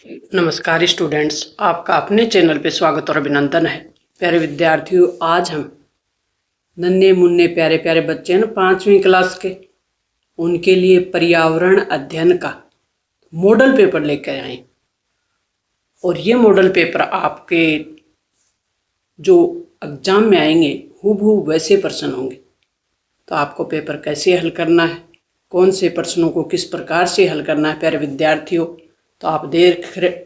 नमस्कार स्टूडेंट्स, आपका अपने चैनल पे स्वागत और अभिनंदन है। प्यारे विद्यार्थियों, आज हम नन्हे मुन्ने प्यारे प्यारे बच्चे हैं ना 5वीं क्लास के, उनके लिए पर्यावरण अध्ययन का मॉडल पेपर लेकर आए। और ये मॉडल पेपर आपके जो एग्जाम में आएंगे हूबहू वैसे प्रश्न होंगे। तो आपको पेपर कैसे हल करना है, कौन से प्रश्नों को किस प्रकार से हल करना है प्यारे विद्यार्थियों, तो आप देख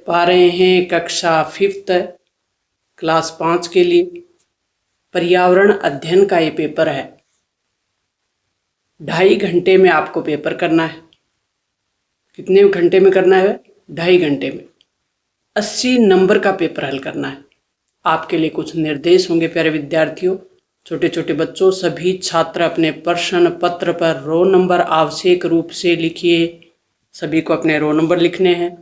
पा रहे हैं कक्षा 5th क्लास 5 के लिए पर्यावरण अध्ययन का ये पेपर है। 2.5 घंटे में आपको पेपर करना है। कितने घंटे में करना है? 2.5 घंटे में 80 नंबर का पेपर हल करना है। आपके लिए कुछ निर्देश होंगे प्यारे विद्यार्थियों। छोटे छोटे बच्चों, सभी छात्र अपने प्रश्न पत्र पर रोल नंबर आवश्यक रूप से लिखिए। सभी को अपने रोल नंबर लिखने हैं।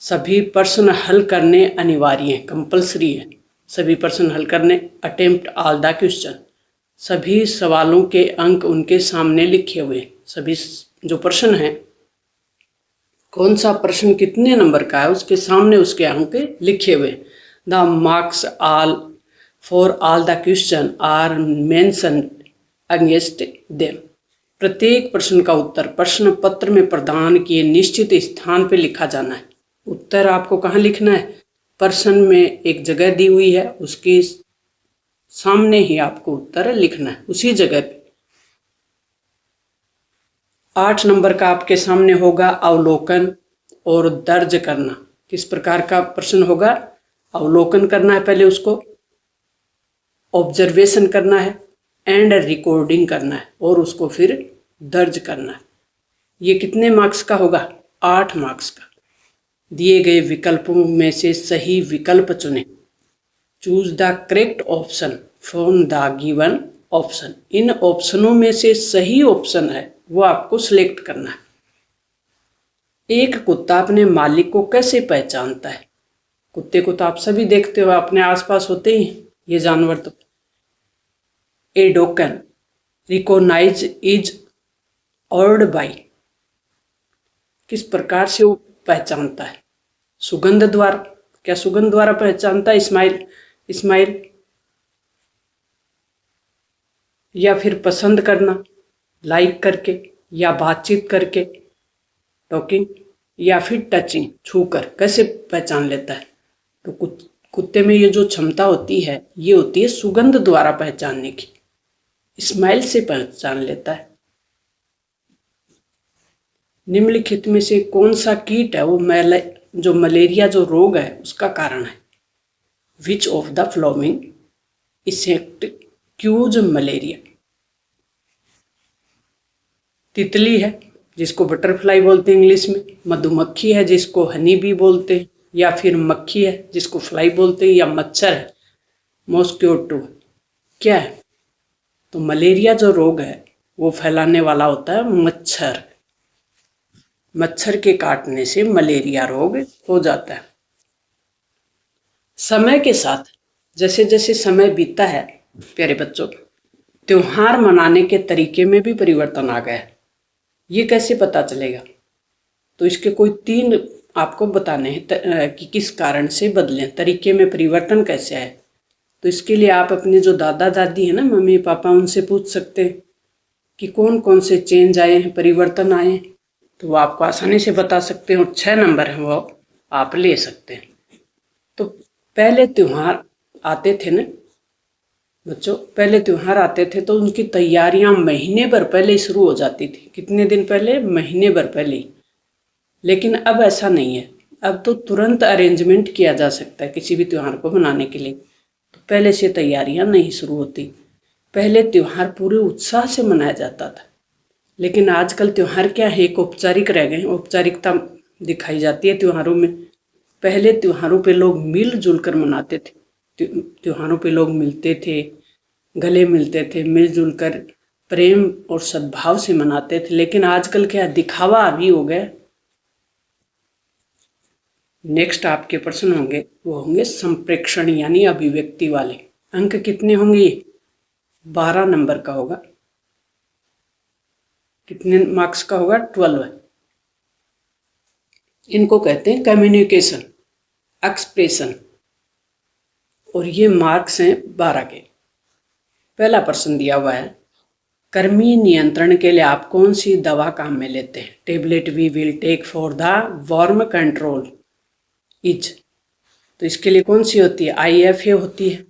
सभी प्रश्न हल करने अनिवार्य हैं, कंपलसरी है। सभी प्रश्न हल करने, अटेम्प्ट ऑल द क्वेश्चन। सभी सवालों के अंक उनके सामने लिखे हुए। सभी जो प्रश्न हैं, कौन सा प्रश्न कितने नंबर का है उसके सामने उसके अंक लिखे हुए। The marks all for all the question are mentioned against them. प्रत्येक प्रश्न का उत्तर प्रश्न पत्र में प्रदान किए निश्चित स्थान पर लिखा जाना है। उत्तर आपको कहाँ लिखना है? प्रश्न में एक जगह दी हुई है, उसके सामने ही आपको उत्तर लिखना है, उसी जगह पे। 8 नंबर का आपके सामने होगा अवलोकन और दर्ज करना। किस प्रकार का प्रश्न होगा? अवलोकन करना है, पहले उसको ऑब्जर्वेशन करना है एंड रिकॉर्डिंग करना है और उसको फिर दर्ज करना है। ये कितने मार्क्स का होगा? 8 मार्क्स का। दिए गए विकल्पों में से सही विकल्प चुनें। Choose the correct option from the given option. इन ऑप्शनों में से सही ऑप्शन है वो आपको सिलेक्ट करना है। एक कुत्ता अपने मालिक को कैसे पहचानता है? कुत्ते को तो आप सभी देखते हो, अपने आसपास होते ही ये जानवर। तो a dog can recognise is ऑर्ड बाई। किस प्रकार से वो पहचानता है? सुगंध द्वारा। क्या सुगंध द्वारा पहचानता है? स्माइल या फिर पसंद करना, लाइक करके, या बातचीत करके, टॉकिंग, या फिर टचिंग, छूकर कैसे पहचान लेता है? तो कुत्ते में ये जो क्षमता होती है ये होती है सुगंध द्वारा पहचानने की। स्माइल से पहचान लेता है। निम्नलिखित में से कौन सा कीट है वो जो मलेरिया जो रोग है उसका कारण है? Which of the following insect causes malaria? तितली है जिसको बटरफ्लाई बोलते हैं इंग्लिश में, मधुमक्खी है जिसको हनी बी बोलते हैं, या फिर मक्खी है जिसको फ्लाई बोलते हैं, या मच्छर है मॉस्किटो। क्या है? तो मलेरिया जो रोग है वो फैलाने वाला होता है मच्छर। मच्छर के काटने से मलेरिया रोग हो जाता है। समय के साथ जैसे जैसे समय बीतता है प्यारे बच्चों, त्योहार मनाने के तरीके में भी परिवर्तन आ गया है। ये कैसे पता चलेगा? तो इसके कोई 3 आपको बताने हैं कि किस कारण से बदले, तरीके में परिवर्तन कैसे आए। तो इसके लिए आप अपने जो दादा दादी है ना, मम्मी पापा, उनसे पूछ सकते हैं कि कौन कौन से चेंज आए हैं, परिवर्तन आए हैं। तो वो आपको आसानी से बता सकते हैं और 6 नंबर हैं वो आप ले सकते हैं। तो पहले त्योहार आते थे ना बच्चों, पहले त्योहार आते थे तो उनकी तैयारियां महीने भर पहले शुरू हो जाती थी। कितने दिन पहले? महीने भर पहले ही। लेकिन अब ऐसा नहीं है। अब तो तुरंत अरेंजमेंट किया जा सकता है किसी भी त्योहार को मनाने के लिए। तो पहले से तैयारियां नहीं शुरू होती। पहले त्योहार पूरे उत्साह से मनाया जाता था, लेकिन आजकल त्योहार क्या है, एक औपचारिक रह गए। औपचारिकता दिखाई जाती है त्योहारों में। पहले त्योहारों पे लोग मिलजुल कर मनाते थे। त्योहारों पे लोग मिलते थे, गले मिलते थे, मिलजुल कर प्रेम और सद्भाव से मनाते थे। लेकिन आजकल क्या दिखावा भी हो गया। नेक्स्ट आपके प्रश्न होंगे वो होंगे संप्रेक्षण यानी अभिव्यक्ति वाले। अंक कितने होंगे? 12 नंबर का होगा। कितने मार्क्स का होगा? 12। इनको कहते हैं कम्युनिकेशन, एक्सप्रेशन। और ये मार्क्स हैं 12 के। पहला प्रश्न दिया हुआ है, कृमि नियंत्रण के लिए आप कौन सी दवा काम में लेते हैं? Tablet we will take for the worm control is. तो इसके लिए कौन सी होती है? IFA होती है,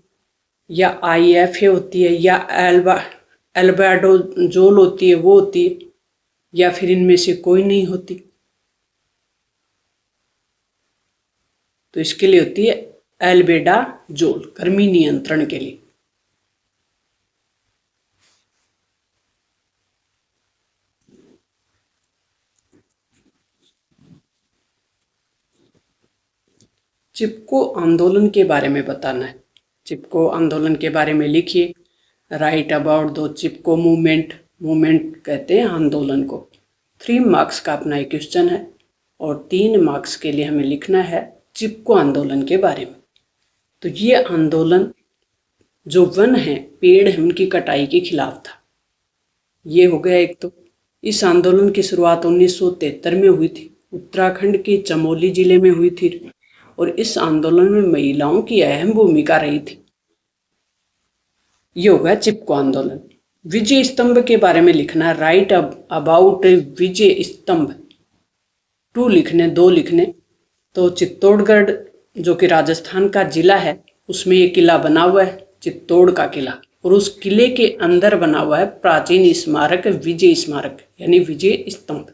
या IFA होती है, या एल्बेंडाजोल होती है, वो होती है, या फिर इनमें से कोई नहीं होती। तो इसके लिए होती है एल्बेंडाजोल, कृमि नियंत्रण के लिए। चिपको आंदोलन के बारे में बताना है। चिपको आंदोलन के बारे में लिखिए। Right about the Chipko movement. Movement कहते हैं आंदोलन को। 3 मार्क्स का अपना एक क्वेश्चन है और 3 मार्क्स के लिए हमें लिखना है चिपको आंदोलन के बारे में। तो ये आंदोलन जो वन है, पेड़ है, उनकी कटाई के खिलाफ था। ये हो गया एक। तो इस आंदोलन की शुरुआत 1973 में हुई थी, उत्तराखंड के चमोली जिले में हुई थी, और इस आंदोलन में महिलाओं की अहम भूमिका रही थी। ये हो गया चिपको आंदोलन। विजय स्तंभ के बारे में लिखना है। राइट अबाउट विजय स्तंभ। 2 लिखने, 2 लिखने। तो चित्तौड़गढ़ जो कि राजस्थान का जिला है, उसमें ये किला बना हुआ है, चित्तौड़ का किला, और उस किले के अंदर बना हुआ है प्राचीन स्मारक विजय स्मारक, यानी विजय स्तंभ।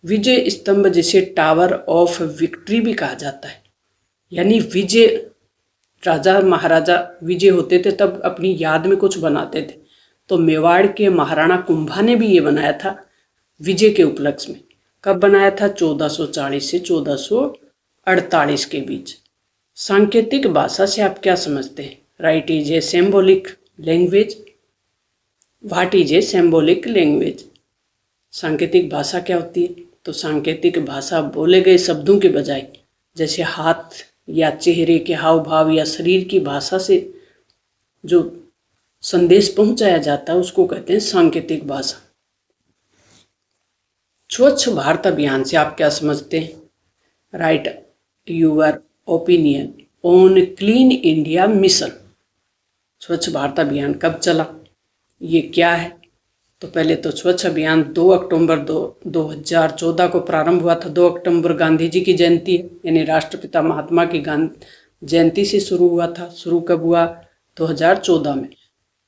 विजय स्तंभ जिसे टावर ऑफ विक्ट्री भी कहा जाता है, यानी विजय, राजा महाराजा विजय होते थे तब अपनी याद में कुछ बनाते थे। तो मेवाड़ के महाराणा कुंभा ने भी ये बनाया था विजय के उपलक्ष्य में। कब बनाया था? 1440 से 1448 के बीच। सांकेतिक भाषा से आप क्या समझते हैं? Right is a symbolic language. What is a symbolic language? सांकेतिक भाषा क्या होती है? तो सांकेतिक भाषा बोले गए शब्दों के बजाय, जैसे हाथ या चेहरे के हाव भाव या शरीर की भाषा से जो संदेश पहुंचाया जाता है, उसको कहते हैं सांकेतिक भाषा। स्वच्छ भारत अभियान से आप क्या समझते हैं? Write your opinion on clean India mission. स्वच्छ भारत अभियान कब चला? ये क्या है? तो पहले तो स्वच्छ अभियान 2 अक्टूबर 2014 को प्रारंभ हुआ था। 2 अक्टूबर गांधी जी की जयंती है, यानी राष्ट्रपिता महात्मा की जयंती से शुरू हुआ था। शुरू कब हुआ? 2014 में।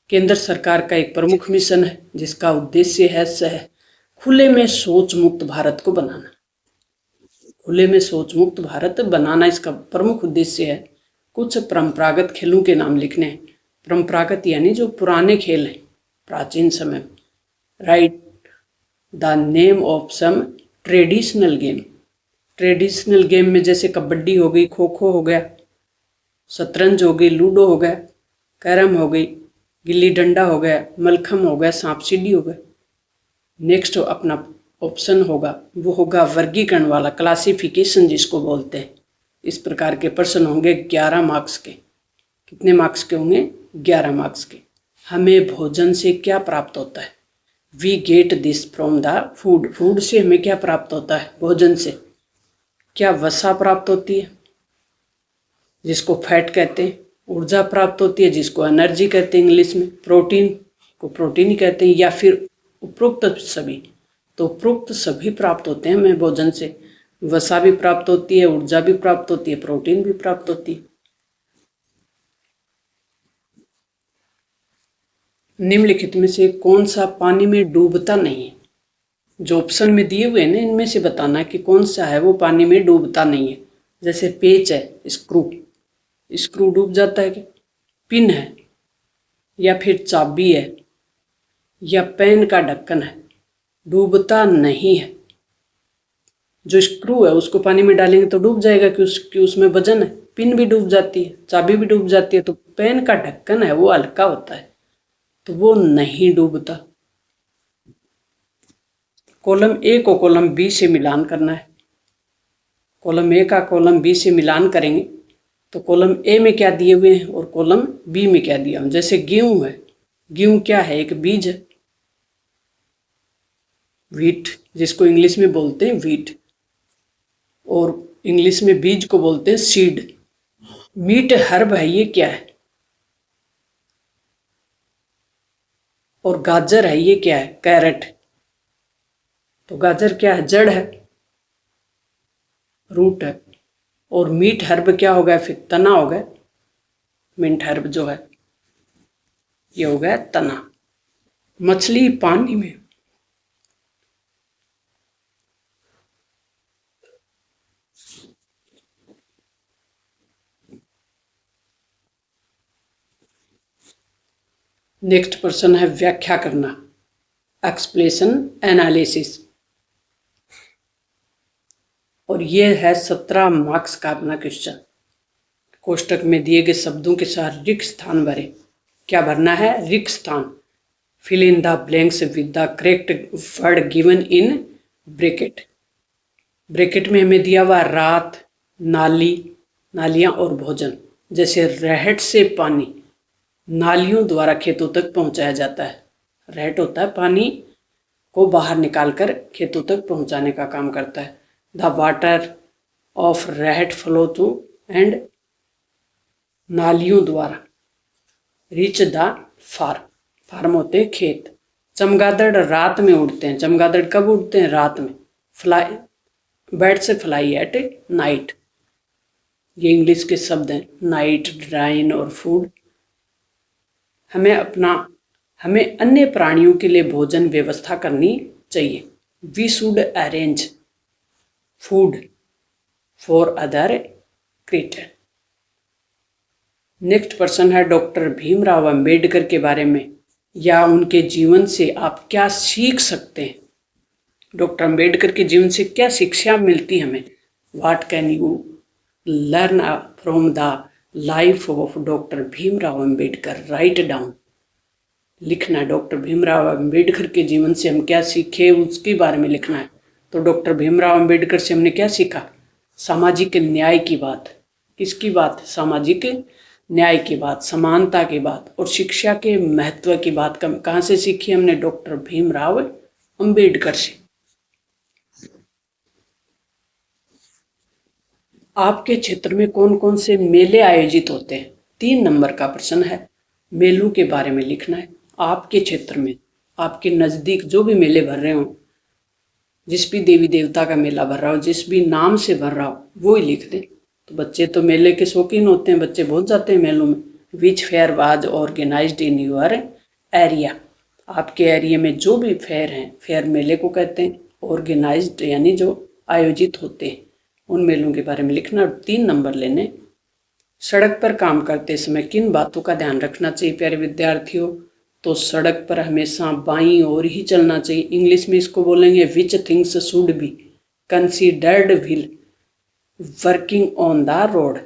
केंद्र सरकार का एक प्रमुख मिशन है जिसका उद्देश्य है खुले में शौच मुक्त भारत को बनाना। खुले में शौच मुक्त भारत बनाना इसका प्रमुख उद्देश्य है। कुछ परंपरागत खेलों के नाम लिखने हैं। परंपरागत यानी जो पुराने खेल हैं प्राचीन समय में। Write the name of some traditional game. Traditional game में जैसे कबड्डी हो गई, खो खो हो गया, शतरंज हो गई, लूडो हो गया, कैरम हो गई, गिल्ली डंडा हो गया, मलखम हो गया, सांप सीढ़ी हो गया। नेक्स्ट अपना ऑप्शन होगा, वो होगा वर्गीकरण वाला, क्लासिफिकेशन जिसको बोलते हैं। इस प्रकार के प्रश्न होंगे 11 मार्क्स के। कितने मार्क्स के होंगे? 11 मार्क्स के। हमें भोजन से क्या प्राप्त होता है? We get this from the food. Food से हमें क्या प्राप्त होता है? भोजन से। क्या वसा प्राप्त होती है जिसको फैट कहते हैं? ऊर्जा प्राप्त होती है जिसको एनर्जी कहते हैं इंग्लिश में। प्रोटीन को प्रोटीन ही कहते हैं, या फिर उपरोक्त सभी? तो उपरोक्त सभी प्राप्त होते हैं हमें भोजन से। वसा भी प्राप्त होती है, ऊर्जा भी प्राप्त होती है, प्रोटीन भी प्राप्त होती है। निम्नलिखित में से कौन सा पानी में डूबता नहीं है? जो ऑप्शन में दिए हुए हैं ना, इनमें से बताना कि कौन सा है वो पानी में डूबता नहीं है। जैसे पेच है, स्क्रू, स्क्रू डूब जाता है क्या? पिन है, या फिर चाबी है, या पेन का ढक्कन है, डूबता नहीं है। जो स्क्रू है उसको पानी में डालेंगे तो डूब जाएगा क्योंकि उसमें वजन है। पिन भी डूब जाती है, चाबी भी डूब जाती है। तो पेन का ढक्कन है वो हल्का होता है, तो वो नहीं डूबता। कॉलम ए को कॉलम बी से मिलान करना है। कॉलम ए का कॉलम बी से मिलान करेंगे तो कॉलम ए में क्या दिए हुए हैं और कॉलम बी में क्या दिया हुआ। जैसे गेहूं है, गेहूं क्या है? एक बीज है। व्हीट जिसको इंग्लिश में बोलते हैं व्हीट। और इंग्लिश में बीज को बोलते हैं सीड। मीट हर्ब है, ये क्या है? और गाजर है, ये क्या है? कैरेट। तो गाजर क्या है? जड़ है, रूट है। और मीट हर्ब क्या हो गया फिर? तना हो गया। मिंट हर्ब जो है ये हो गया तना। मछली पानी में। नेक्स्ट प्रश्न है व्याख्या करना, एक्सप्लेशन एनालिसिस। और ये है 17 मार्क्स का अपना क्वेश्चन। कोष्टक में दिए गए शब्दों के साथ रिक्त स्थान भरें। क्या भरना है? रिक्त स्थान। Fill in the blanks with the correct word given in bracket. Bracket में हमें दिया हुआ रात, नाली, नालियां और भोजन। जैसे रहट से पानी नालियों द्वारा खेतों तक पहुंचाया जाता है। रहट होता है पानी को बाहर निकालकर खेतों तक पहुंचाने का काम करता है। द वाटर ऑफ रहट फ्लो टू एंड नालियों द्वारा रीच द फार्म। फार्म होते हैं खेत। चमगादड़ रात में उड़ते हैं। चमगादड़ कब उड़ते हैं? रात में। फ्लाई, बर्ड से फ्लाई एट नाइट। ये इंग्लिश के शब्द हैं, नाइट, ड्राइन और फूड। हमें अन्य प्राणियों के लिए भोजन व्यवस्था करनी चाहिए। We should arrange food for other creator. Next प्रश्न है डॉक्टर भीमराव अंबेडकर के बारे में या उनके जीवन से आप क्या सीख सकते हैं? डॉक्टर अंबेडकर के जीवन से क्या शिक्षा मिलती हमें? What can you learn from the life of doctor Bhimrao Ambedkar? Write down. लिखना है डॉक्टर भीमराव अंबेडकर के जीवन से हम क्या सीखे, उसके बारे में लिखना है। तो डॉक्टर भीमराव अंबेडकर से हमने क्या सीखा? सामाजिक न्याय की बात। किसकी बात? सामाजिक न्याय की बात, समानता की बात और शिक्षा के महत्व की बात। कहाँ से सीखी हमने? डॉक्टर भीमराव अंबेडकर से। आपके क्षेत्र में कौन कौन से मेले आयोजित होते हैं? 3 नंबर का प्रश्न है। मेलों के बारे में लिखना है। आपके क्षेत्र में, आपके नज़दीक जो भी मेले भर रहे हो, जिस भी देवी देवता का मेला भर रहा हो, जिस भी नाम से भर रहा हो, वो ही लिख दें। तो बच्चे तो मेले के शौकीन होते हैं, बच्चे बहुत जाते हैं मेलों में। Which fair was organised in your area. आपके एरिया में जो भी फेयर हैं, फेयर मेले को कहते हैं। ऑर्गेनाइज्ड यानी जो आयोजित होते हैं, उन मेलों के बारे में लिखना। 3 नंबर लेने। सड़क पर काम करते समय किन बातों का ध्यान रखना चाहिए प्यारे विद्यार्थियों? तो सड़क पर हमेशा बाईं ओर ही चलना चाहिए। इंग्लिश में इसको बोलेंगे which things should be considered wheel working on the road.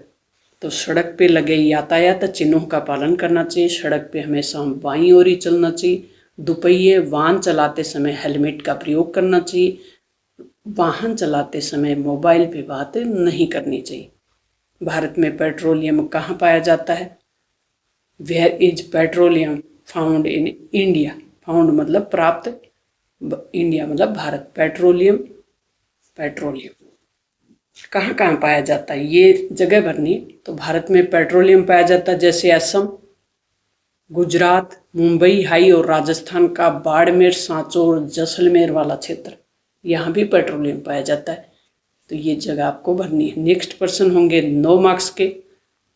तो सड़क पे लगे यातायात चिन्हों का पालन करना चाहिए। सड़क पे हमेशा बाईं ओर ही चलना चाहिए। दुपहिए वाहन चलाते समय हेलमेट का प्रयोग करना चाहिए। वाहन चलाते समय मोबाइल पे बात नहीं करनी चाहिए। भारत में पेट्रोलियम कहाँ पाया जाता है? Where is petroleum found in India. Found मतलब प्राप्त, इंडिया मतलब भारत। पेट्रोलियम, पेट्रोलियम कहाँ कहाँ पाया जाता है, ये जगह भरनी। तो भारत में पेट्रोलियम पाया जाता है जैसे असम, गुजरात, मुंबई हाई और राजस्थान का बाड़मेर, सांचौर, जैसलमेर वाला क्षेत्र, यहाँ भी पेट्रोलियम पाया जाता है। तो ये जगह आपको भरनी है। नेक्स्ट प्रश्न होंगे 9 मार्क्स के।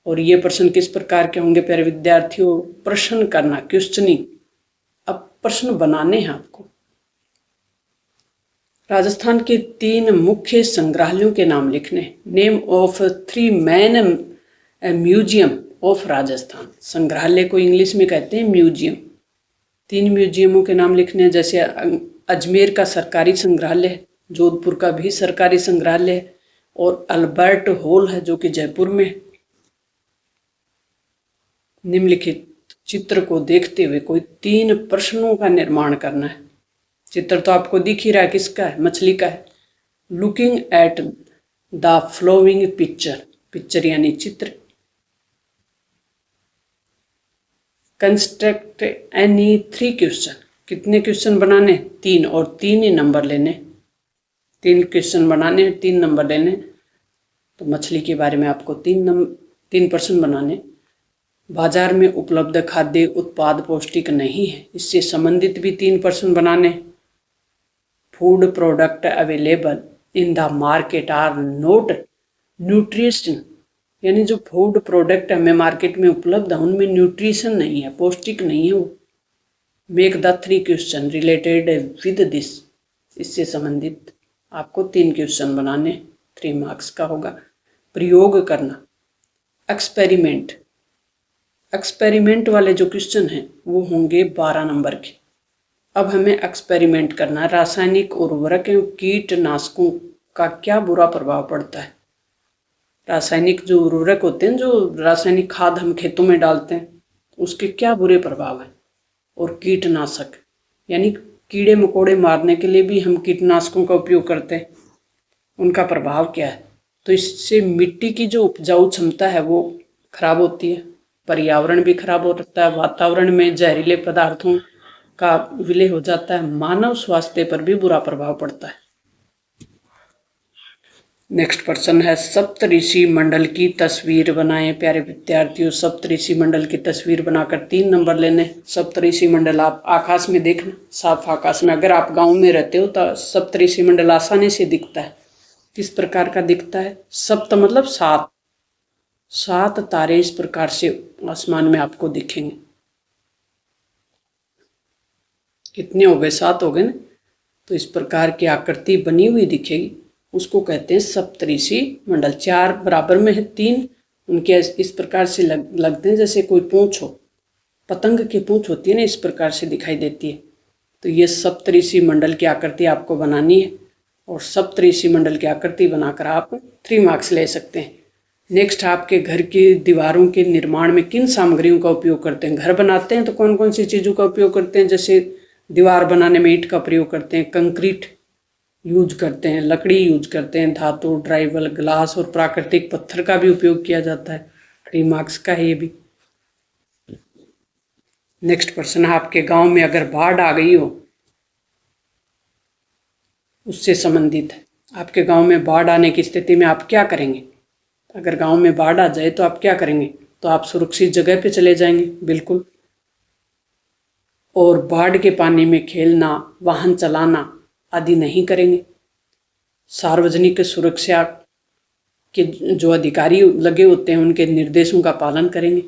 और ये प्रश्न किस प्रकार के होंगे प्यारे विद्यार्थियों? प्रश्न करना, क्वेश्चनिंग। अब प्रश्न बनाने हैं आपको। राजस्थान के 3 मुख्य संग्रहालयों के नाम लिखने। Name of 3 main museum of Rajasthan. संग्रहालय को इंग्लिश में कहते हैं म्यूजियम। 3 म्यूजियमों के नाम लिखने हैं। जैसे अजमेर का सरकारी संग्रहालय, जोधपुर का भी सरकारी संग्रहालय और अल्बर्ट हॉल है जो कि जयपुर में है। निम्नलिखित चित्र को देखते हुए कोई 3 प्रश्नों का निर्माण करना है। चित्र तो आपको दिख ही रहा है, किसका है? मछली का है। Looking at the flowing picture, picture यानी चित्र। Construct any 3 question. कितने क्वेश्चन बनाने? 3 और 3 ही नंबर लेने। 3 क्वेश्चन बनाने, 3 नंबर लेने। तो मछली के बारे में आपको 3 प्रश्न बनाने। बाजार में उपलब्ध खाद्य उत्पाद पौष्टिक नहीं है, इससे संबंधित भी 3 प्रश्न बनाने। Food product available in the market are not nutrition, यानी जो फूड प्रोडक्ट हमें मार्केट में उपलब्ध है उनमें न्यूट्रिशन नहीं है, पौष्टिक नहीं है वो। Make the 3 question related with this, इससे संबंधित आपको 3 क्वेश्चन बनाने, 3 मार्क्स का होगा। प्रयोग करना, एक्सपेरिमेंट, एक्सपेरिमेंट वाले जो क्वेश्चन हैं वो होंगे 12 नंबर के। अब हमें एक्सपेरिमेंट करना है, रासायनिक उर्वरक एवं कीटनाशकों का क्या बुरा प्रभाव पड़ता है। रासायनिक जो उर्वरक होते हैं, जो रासायनिक खाद हम खेतों में डालते हैं, उसके क्या बुरे प्रभाव हैं। और कीटनाशक यानी कीड़े मकोड़े मारने के लिए भी हम कीटनाशकों का उपयोग करते हैं, उनका प्रभाव क्या है। तो इससे मिट्टी की जो उपजाऊ क्षमता है वो खराब होती है, पर्यावरण भी खराब होता है, वातावरण में जहरीले पदार्थों का विलय हो जाता है, मानव स्वास्थ्य पर भी बुरा प्रभाव पड़ता है। नेक्स्ट प्रश्न है, सप्तऋषि मंडल की तस्वीर बनाएं। प्यारे विद्यार्थियों, सप्तऋषि मंडल की तस्वीर बनाकर 3 नंबर लेने। सप्तऋषि मंडल आप आकाश में देखना, साफ आकाश में। अगर आप गांव में रहते हो तो सप्तऋषि मंडल आसानी से दिखता है। किस प्रकार का दिखता है? सप्त मतलब 7, 7 तारे इस प्रकार से आसमान में आपको दिखेंगे। कितने हो गए? 7 हो गए ना। तो इस प्रकार की आकृति बनी हुई दिखेगी, उसको कहते हैं सप्तऋषि मंडल। 4 बराबर में है, 3 उनके इस प्रकार से लगते हैं जैसे कोई पूंछ हो, पतंग की पूंछ होती है ना, इस प्रकार से दिखाई देती है। तो ये सप्तऋषि मंडल की आकृति आपको बनानी है और सप्तऋषि मंडल की आकृति बनाकर आप 3 मार्क्स ले सकते हैं। नेक्स्ट, आपके घर की दीवारों के निर्माण में किन सामग्रियों का उपयोग करते हैं। घर बनाते हैं तो कौन कौन सी चीज़ों का उपयोग करते हैं। जैसे दीवार बनाने में ईंट का प्रयोग करते हैं, कंक्रीट यूज करते हैं, लकड़ी यूज करते हैं, धातु, ड्राइवल, ग्लास और प्राकृतिक पत्थर का भी उपयोग किया जाता है। 3 मार्क्स का है ये भी। नेक्स्ट प्रश्न है, आपके गांव में अगर बाढ़ आ गई हो, उससे संबंधित है। आपके गांव में बाढ़ आने की स्थिति में आप क्या करेंगे। अगर गांव में बाढ़ आ जाए तो आप क्या करेंगे। तो आप सुरक्षित जगह पे चले जाएंगे, बिल्कुल। और बाढ़ के पानी में खेलना, वाहन चलाना आदि नहीं करेंगे। सार्वजनिक सुरक्षा के जो अधिकारी लगे होते हैं उनके निर्देशों का पालन करेंगे,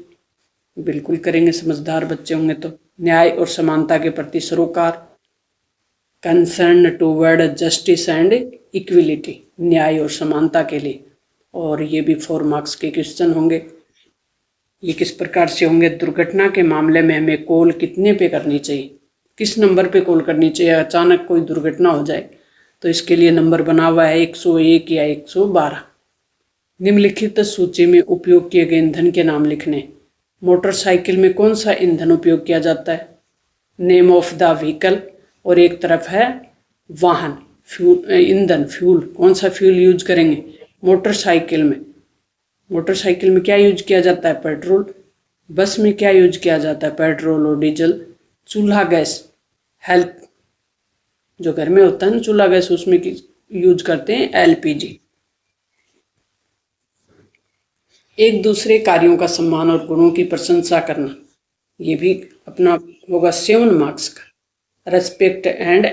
बिल्कुल करेंगे, समझदार बच्चे होंगे तो। न्याय और समानता के प्रति सरोकार, concern toward justice and equality, न्याय और समानता के लिए। और ये भी 4 मार्क्स के क्वेश्चन होंगे। ये किस प्रकार से होंगे। दुर्घटना के मामले में हमें कॉल कितने पे करनी चाहिए, किस नंबर पे कॉल करनी चाहिए। अचानक कोई दुर्घटना हो जाए तो इसके लिए नंबर बना हुआ है 101 या 112। निम्नलिखित सूची में उपयोग किए गए ईंधन के नाम लिखने। मोटरसाइकिल में कौन सा ईंधन उपयोग किया जाता है। नेम ऑफ द व्हीकल, और एक तरफ है वाहन, फ्यूल, ईंधन, फ्यूल। कौन सा फ्यूल यूज करेंगे मोटरसाइकिल में। मोटरसाइकिल में क्या यूज किया जाता है, पेट्रोल। बस में क्या यूज किया जाता है, पेट्रोल और डीजल। चूल्हा गैस, हेल्प जो घर में होता है ना चूल्हा गैस, उसमें यूज करते हैं एलपीजी। एक दूसरे कार्यों का सम्मान और गुणों की प्रशंसा करना, ये भी अपना होगा 7 मार्क्स का। Respect and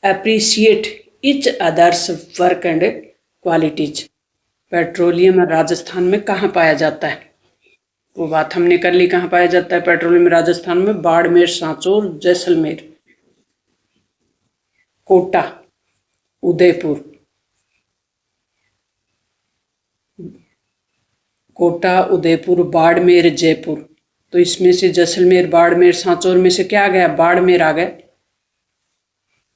appreciate each others work and qualities. Petroleum Rajasthan में कहाँ पाया जाता है, वो बात हमने कर ली। कहाँ पाया जाता है पेट्रोलियम राजस्थान में, बाड़मेर, सांचौर, जैसलमेर, कोटा, उदयपुर। कोटा, उदयपुर, बाड़मेर, जयपुर। तो इसमें से जैसलमेर, बाड़मेर, सांचौर में से क्या आ गया, बाड़मेर आ गया।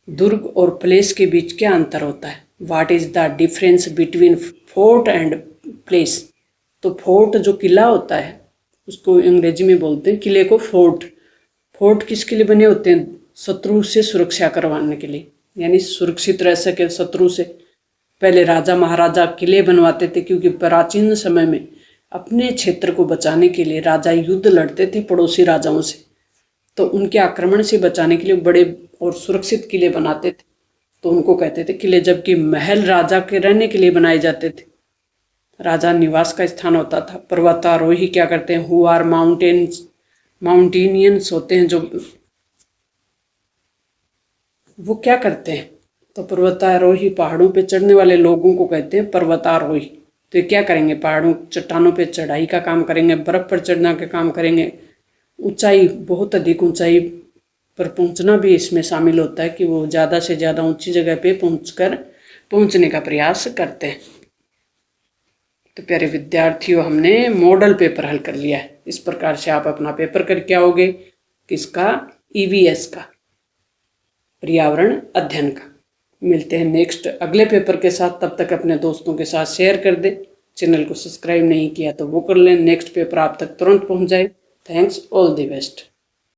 दुर्ग और प्लेस के बीच क्या अंतर होता है। What is the difference between fort and place. तो फोर्ट जो किला होता है उसको अंग्रेजी में बोलते हैं किले को फोर्ट। फोर्ट किसके लिए बने होते हैं, शत्रु से सुरक्षा करवाने के लिए, यानी सुरक्षित रह सके शत्रु से। पहले राजा महाराजा किले बनवाते थे क्योंकि प्राचीन समय में अपने क्षेत्र को बचाने के लिए राजा युद्ध लड़ते थे पड़ोसी राजाओं से, तो उनके आक्रमण से बचाने के लिए बड़े और सुरक्षित किले बनाते थे, तो उनको कहते थे किले। जबकि महल राजा के रहने के लिए बनाए जाते थे, राजा निवास का स्थान होता था। पर्वतारोही क्या करते हैं, हु आर माउंटेनियंस होते हैं जो, वो क्या करते हैं, तो पर्वतारोही पहाड़ों पे चढ़ने वाले लोगों को कहते हैं पर्वतारोही। तो ये क्या करेंगे, पहाड़ों चट्टानों पे चढ़ाई का काम करेंगे, बर्फ पर चढ़ना का काम करेंगे, ऊंचाई बहुत अधिक ऊंचाई पर पहुंचना भी इसमें शामिल होता है कि वो ज़्यादा से ज़्यादा ऊंची जगह पे पहुंचने का प्रयास करते हैं। तो प्यारे विद्यार्थियों, हमने मॉडल पेपर हल कर लिया है। इस प्रकार से आप अपना पेपर करके आओगे, किसका, ईवीएस का, पर्यावरण अध्ययन का। मिलते हैं नेक्स्ट अगले पेपर के साथ, तब तक अपने दोस्तों के साथ शेयर कर दे। चैनल को सब्सक्राइब नहीं किया तो वो कर लें, नेक्स्ट पेपर आप तक तुरंत पहुंच जाए। Thanks, all the best.